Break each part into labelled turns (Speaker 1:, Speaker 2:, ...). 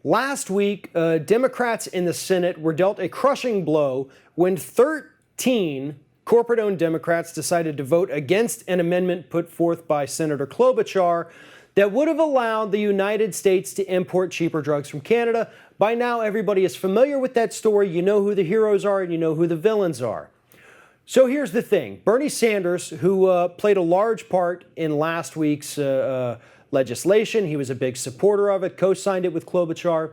Speaker 1: Last week, Democrats in the Senate were dealt a crushing blow when 13 corporate-owned Democrats decided to vote against an amendment put forth by Senator Klobuchar that would have allowed the United States to import cheaper drugs from Canada. By now, everybody is familiar with that story. You know who the heroes are and you know who the villains are. So here's the thing. Bernie Sanders, who played a large part in last week's legislation, he was a big supporter of it, co-signed it with Klobuchar.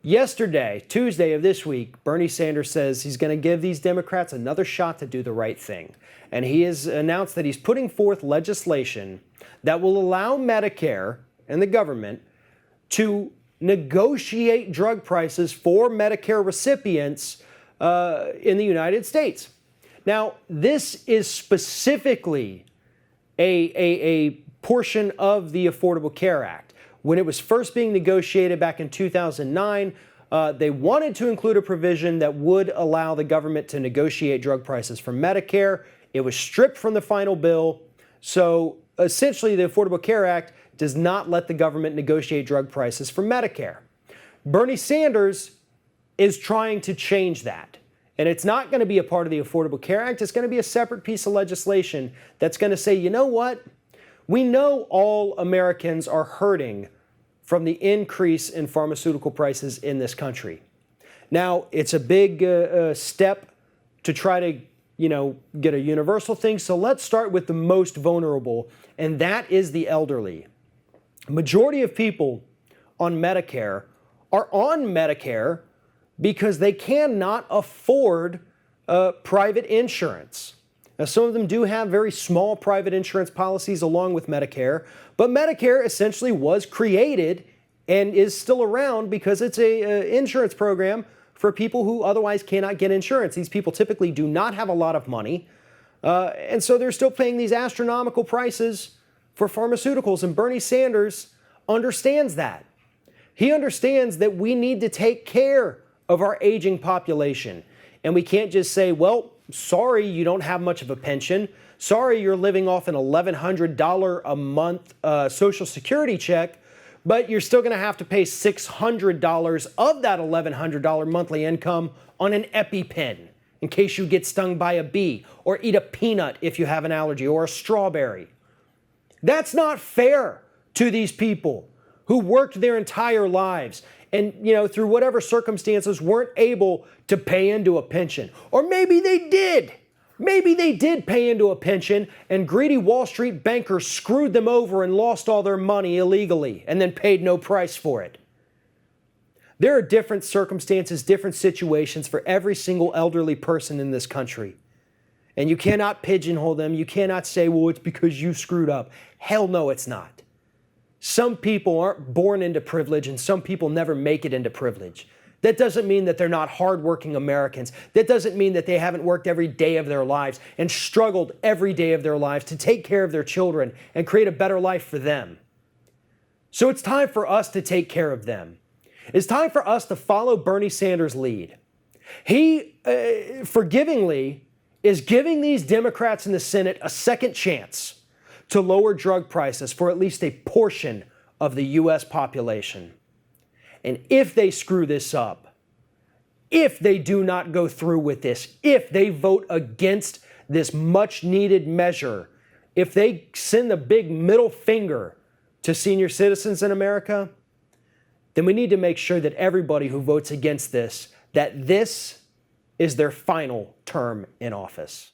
Speaker 1: Yesterday, Tuesday of this week, Bernie Sanders says he's going to give these Democrats another shot to do the right thing. And he has announced that he's putting forth legislation that will allow Medicare and the government to negotiate drug prices for Medicare recipients in the United States. Now, this is specifically a portion of the Affordable Care Act. When it was first being negotiated back in 2009, they wanted to include a provision that would allow the government to negotiate drug prices for Medicare. It was stripped from the final bill. So essentially, the Affordable Care Act does not let the government negotiate drug prices for Medicare. Bernie Sanders is trying to change that. And it's not going to be a part of the Affordable Care Act. It's going to be a separate piece of legislation that's going to say, you know what? We know all Americans are hurting from the increase in pharmaceutical prices in this country. Now, it's a big step to try to, get a universal thing. So let's start with the most vulnerable, and that is the elderly. Majority of people on Medicare are on Medicare because they cannot afford private insurance. Now, some of them do have very small private insurance policies along with Medicare, but Medicare essentially was created and is still around because it's an insurance program for people who otherwise cannot get insurance. These people typically do not have a lot of money, and so they're still paying these astronomical prices for pharmaceuticals, and Bernie Sanders understands that. He understands that we need to take care of our aging population, and we can't just say, well, sorry, you don't have much of a pension. Sorry, you're living off an $1,100 a month Social Security check, but you're still going to have to pay $600 of that $1,100 monthly income on an EpiPen in case you get stung by a bee or eat a peanut if you have an allergy or a strawberry. That's not fair to these people who worked their entire lives and, through whatever circumstances weren't able to pay into a pension. Or maybe they did. Maybe they did pay into a pension and greedy Wall Street bankers screwed them over and lost all their money illegally and then paid no price for it. There are different circumstances, different situations for every single elderly person in this country. And you cannot pigeonhole them. You cannot say, well, it's because you screwed up. Hell no, it's not. Some people aren't born into privilege and some people never make it into privilege. That doesn't mean that they're not hardworking Americans. That doesn't mean that they haven't worked every day of their lives and struggled every day of their lives to take care of their children and create a better life for them. So it's time for us to take care of them. It's time for us to follow Bernie Sanders' lead. He, forgivingly, is giving these Democrats in the Senate a second chance to lower drug prices for at least a portion of the U.S. population. And if they screw this up, if they do not go through with this, if they vote against this much-needed measure, if they send the big middle finger to senior citizens in America, then we need to make sure that everybody who votes against this, that this is their final term in office.